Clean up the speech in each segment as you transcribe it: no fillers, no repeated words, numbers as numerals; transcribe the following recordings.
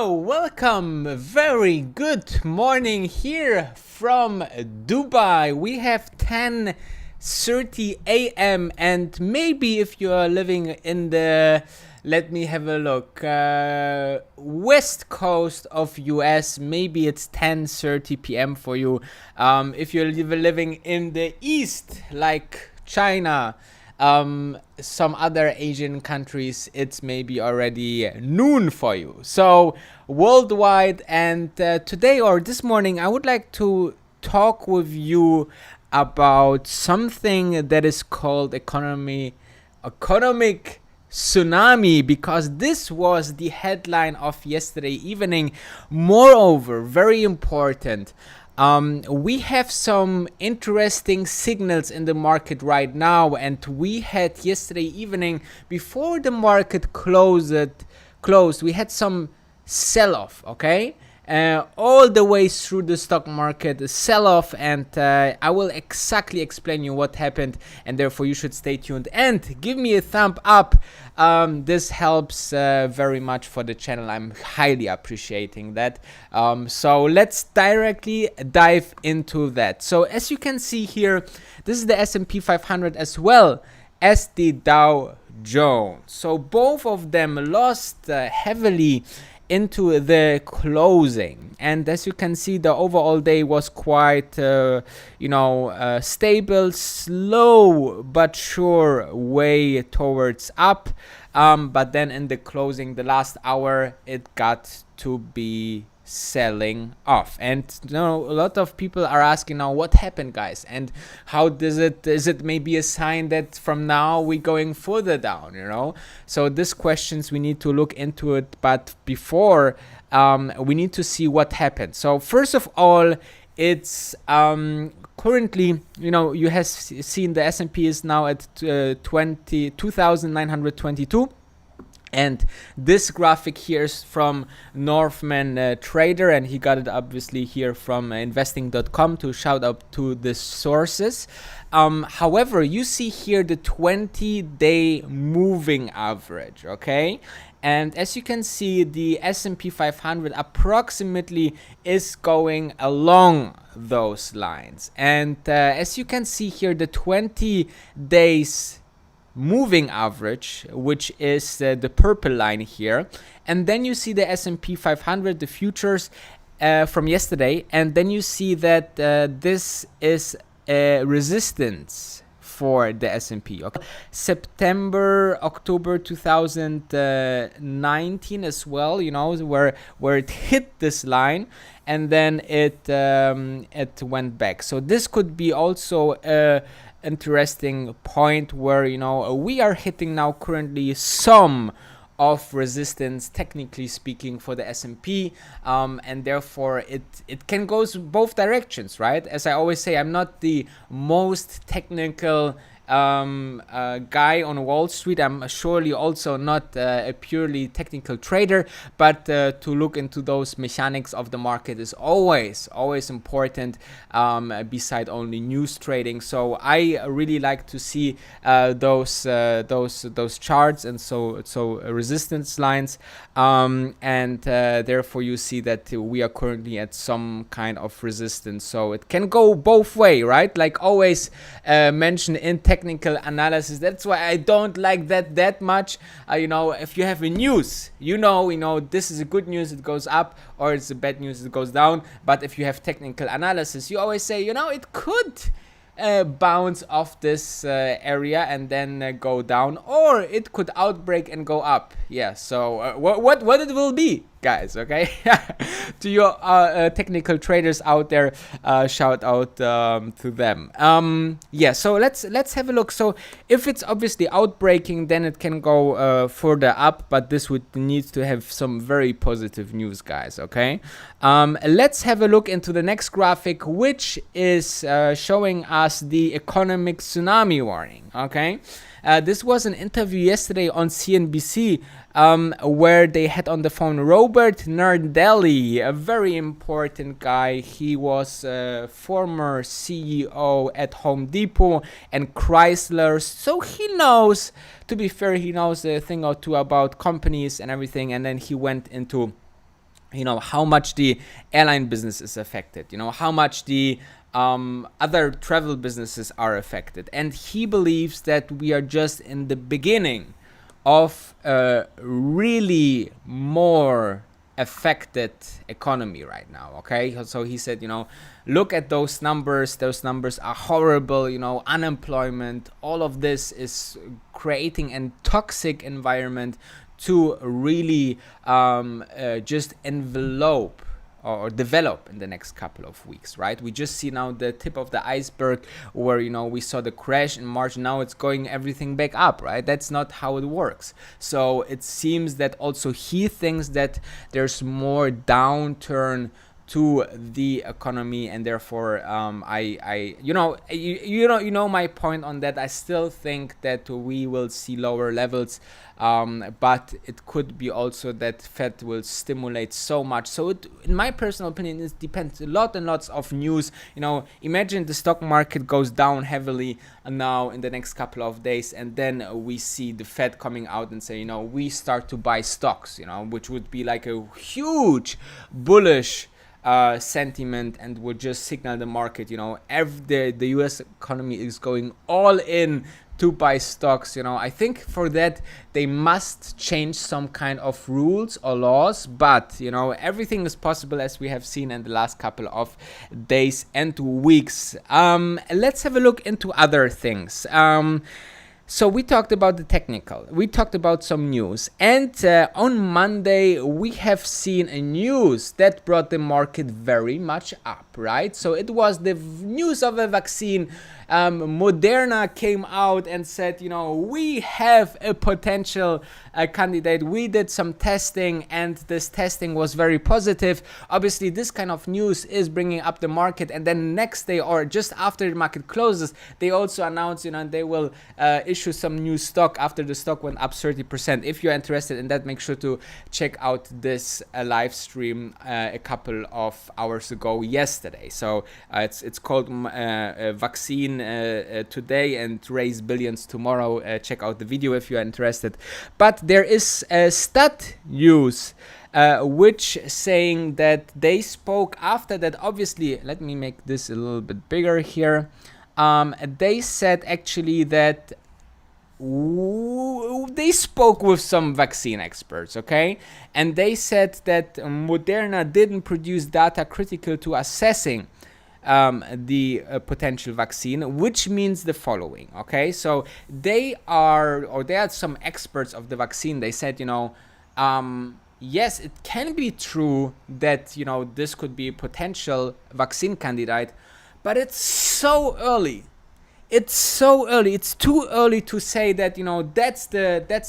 Welcome. Very good morning here from Dubai. We have 10:30 a.m. and maybe if you are living in the, let me have a look, west coast of US, maybe it's 10:30 p.m. for you. If you're living in the east, like China, some other Asian countries, it's maybe already noon for you. So worldwide, and today or this morning I would like to talk with you about something that is called economic tsunami, because this was the headline of yesterday evening. Moreover, very important, we have some interesting signals in the market right now, and we had yesterday evening, before the market closed, we had some sell-off, okay? All the way through the stock market sell-off, and I will exactly explain you what happened, and therefore you should stay tuned and give me a thumb up. This helps very much for the channel. I'm highly appreciating that. So let's directly dive into that. So as you can see here, this is the S&P 500 as well as the Dow Jones. So both of them lost heavily into the closing, and as you can see, the overall day was quite stable, slow but sure way towards up, but then in the closing, the last hour, it got to be selling off. And a lot of people are asking now, what happened, guys, and how is it maybe a sign that from now we're going further down, so these questions, we need to look into it, but before we need to see what happened. So first of all, it's currently, you have seen the S&P is now at 2,922. And this graphic here is from Northman Trader, and he got it obviously here from investing.com, to shout out to the sources. However, you see here the 20-day moving average, okay? And as you can see, the S&P 500 approximately is going along those lines. And as you can see here, the 20 days moving average, which is the purple line here, and then you see the S&P 500, the futures from yesterday, and then you see that this is a resistance for the S&P. Okay, October 2019 as well, where it hit this line, and then it went back. So this could be also a interesting point where we are hitting now currently some of resistance, technically speaking, for the S&P, and therefore it can go both directions, right? As I always say, I'm not the most technical guy on Wall Street. I'm surely also not a purely technical trader, but to look into those mechanics of the market is always important, beside only news trading. So I really like to see those charts, and so resistance lines, and therefore you see that we are currently at some kind of resistance. So it can go both way, right? Like always mentioned in technical analysis. That's why I don't like that much. If you have a news, this is a good news, it goes up, or it's a bad news, it goes down. But if you have technical analysis, you always say, it could bounce off this area and then go down, or it could outbreak and go up. Yeah, so what it will be, guys, okay? To your technical traders out there, shout out to them. So let's have a look. So if it's obviously outbreaking, then it can go further up, but this would need to have some very positive news, guys, okay? Let's have a look into the next graphic, which is showing us the economic tsunami warning, okay? This was an interview yesterday on CNBC, where they had on the phone Robert Nardelli, a very important guy. He was a former CEO at Home Depot and Chrysler, so he knows, to be fair, he knows a thing or two about companies and everything. And then he went into how much the airline business is affected, how much the other travel businesses are affected. And he believes that we are just in the beginning of a really more affected economy right now. Okay, so he said, look at those numbers are horrible. Unemployment, all of this is creating a toxic environment to really just envelope or develop in the next couple of weeks, right? We just see now the tip of the iceberg where, we saw the crash in March. Now it's going everything back up, right? That's not how it works. So it seems that also he thinks that there's more downturn to the economy, and therefore my point on that. I still think that we will see lower levels, but it could be also that Fed will stimulate so much. So in my personal opinion, it depends a lot and lots of news. Imagine the stock market goes down heavily now in the next couple of days, and then we see the Fed coming out and say, we start to buy stocks, which would be like a huge bullish sentiment, and would just signal the market, the US economy is going all in to buy stocks. I think for that they must change some kind of rules or laws, but everything is possible, as we have seen in the last couple of days and weeks. Let's have a look into other things. So we talked about the technical, we talked about some news, and on Monday we have seen a news that brought the market very much up, right? So it was the news of a vaccine. Moderna came out and said, we have a potential candidate. We did some testing, and this testing was very positive. Obviously, this kind of news is bringing up the market, and then next day or just after the market closes, they also announced, they will issue some new stock after the stock went up 30%. If you're interested in that, make sure to check out this live stream a couple of hours ago yesterday. So it's called Vaccine today and Raise Billions tomorrow. Check out the video if you're interested. But there is a stat news which saying that they spoke after that. Obviously, let me make this a little bit bigger here. They said actually that they spoke with some vaccine experts, okay? And they said that Moderna didn't produce data critical to assessing the potential vaccine, which means the following, okay? So they are some experts of the vaccine. They said, yes, it can be true that, this could be a potential vaccine candidate, but it's so early. It's too early to say that, that's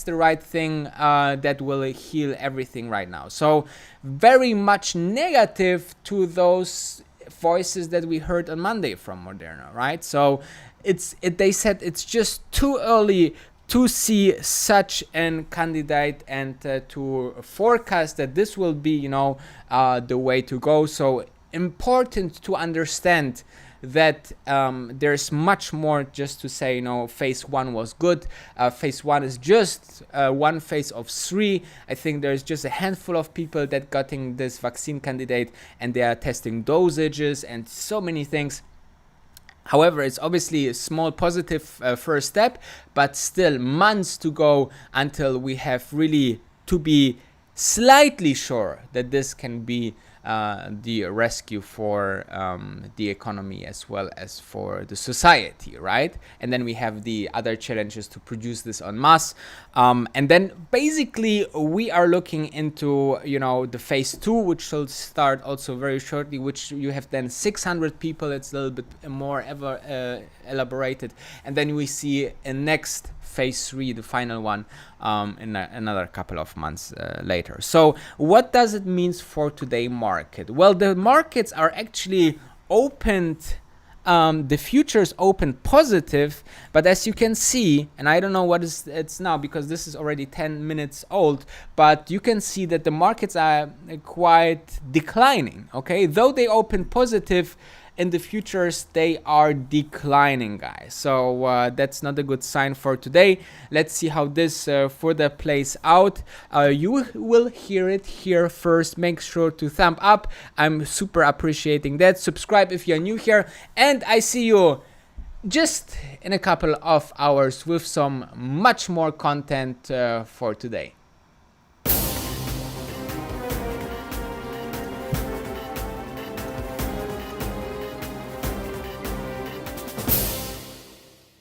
the right thing that will heal everything right now. So very much negative to those voices that we heard on Monday from Moderna, right? So they said it's just too early to see such a candidate and to forecast that this will be, the way to go. So important to understand that there's much more just to say, phase 1 was good. Phase 1 is just one phase of 3. I think there's just a handful of people that getting this vaccine candidate, and they are testing dosages and so many things. However, it's obviously a small positive first step, but still months to go until we have really to be slightly sure that this can be the rescue for the economy as well as for the society, right? And then we have the other challenges to produce this en masse. And then basically we are looking into, the phase 2, which will start also very shortly, which you have then 600 people. It's a little bit more elaborated. And then we see a next phase 3, the final one, in another couple of months later. So what does it mean for today's market? Well, the markets are actually opened, the futures open positive, but as you can see, and I don't know what it's now because this is already 10 minutes old, but you can see that the markets are quite declining, okay? Though they open positive, in the futures they are declining, guys. So that's not a good sign for today. Let's see how this further plays out. You will hear it here first. Make sure to thumb up. I'm super appreciating that. Subscribe if you're new here, and I see you just in a couple of hours with some much more content for today.